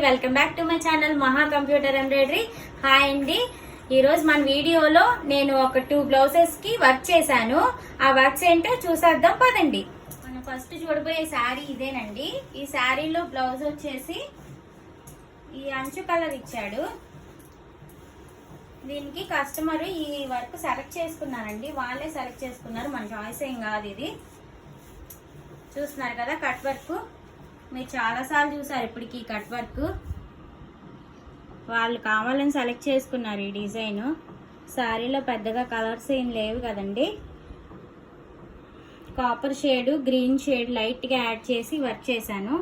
Welcome back to my channel మహా computer embroidery. Hi అండి. ఈ రోజు మన వీడియోలో నేను ఒక 2 బ్లౌజెస్ కి వర్క్ చేశాను. ఆ వర్క్స్ ఏంటో చూసేద్దాం పదండి. మనం ఫస్ట్ చూడబోయే శారీ ఇదేనండి. ఈ శారీలో బ్లౌజ్ వచ్చేసి ఈ అంచు కలర్ ఇచ్చాడు. దీనికి కస్టమర్ ఈ వర్క్ సెలెక్ట్ చేసుకున్నారండి. వాళ్ళే సెలెక్ట్ చేసుకున్నారు, మన చాయిస్ ఏం కాదు. ఇది చూస్తున్నారు కదా, కట్ వర్క్. మీరు చాలాసార్లు చూసారు ఇప్పటికి కట్ వర్క్. వాళ్ళు కావాలని సెలెక్ట్ చేసుకున్నారు ఈ డిజైన్. శారీలో పెద్దగా కలర్స్ ఏం లేవు కదండి. కాపర్ షేడ్, గ్రీన్ షేడ్ లైట్గా యాడ్ చేసి వర్క్ చేశాను.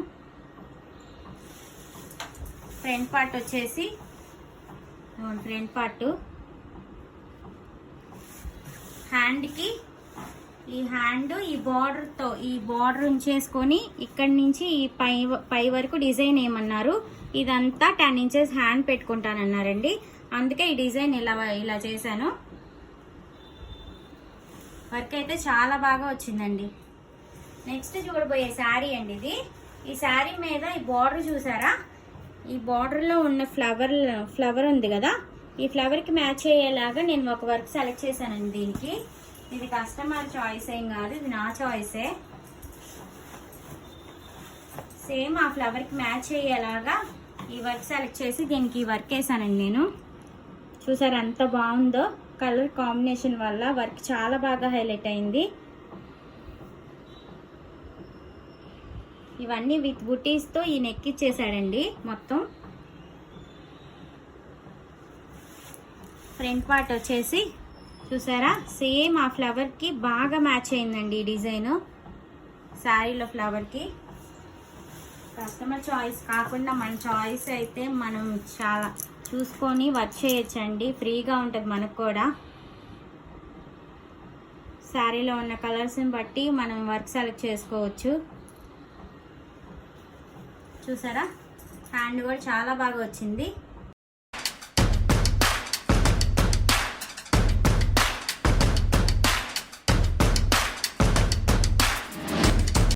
ఫ్రంట్ పార్ట్ వచ్చేసి ఫ్రంట్ పార్ట్, హ్యాండ్కి ఈ హ్యాండ్ ఈ బార్డర్తో ఈ బార్డర్ ఉంచేసుకొని ఇక్కడి నుంచి ఈ పై వరకు డిజైన్ ఏమన్నారు, ఇదంతా 10 ఇంచెస్ హ్యాండ్ పెట్టుకుంటానన్నారండి. అందుకే ఈ డిజైన్ ఇలా చేశాను. వర్క్ అయితే చాలా బాగా వచ్చిందండి. నెక్స్ట్ చూడబోయే శారీ అండి ఇది. ఈ శారీ మీద ఈ బార్డర్ చూసారా, ఈ బార్డర్లో ఉన్న ఫ్లవర్ ఉంది కదా, ఈ ఫ్లవర్కి మ్యాచ్ అయ్యేలాగా నేను ఒక వర్క్ సెలెక్ట్ చేశానండి. దీనికి ఇది కస్టమర్ చాయిస్ ఏం కాదు, ఇది నా చాయిసే. సేమ్ ఆ ఫ్లవర్కి మ్యాచ్ అయ్యేలాగా ఈ వర్క్ సెలెక్ట్ చేసి దీనికి వర్క్ వేసానండి నేను. చూసారు ఎంత బాగుందో, కలర్ కాంబినేషన్ వల్ల వర్క్ చాలా బాగా హైలైట్ అయింది. ఇవన్నీ విత్ బుటీస్తో ఈ నెక్ ఇచ్చేసాడండి మొత్తం. ఫ్రంట్ పార్ట్ వచ్చేసి చూసారా, సేమ్ ఆ ఫ్లవర్కి బాగా మ్యాచ్ అయిందండి ఈ డిజైన్. శారీలో ఫ్లవర్కి కస్టమర్ చాయిస్ కాకుండా మన చాయిస్ అయితే మనం చాలా చూసుకొని వర్క్ చేయొచ్చండి. ఫ్రీగా ఉంటుంది మనకు కూడా. శారీలో ఉన్న కలర్స్ని బట్టి మనం వర్క్ సెలెక్ట్ చేసుకోవచ్చు. చూసారా, హ్యాండ్ కూడా చాలా బాగా వచ్చింది.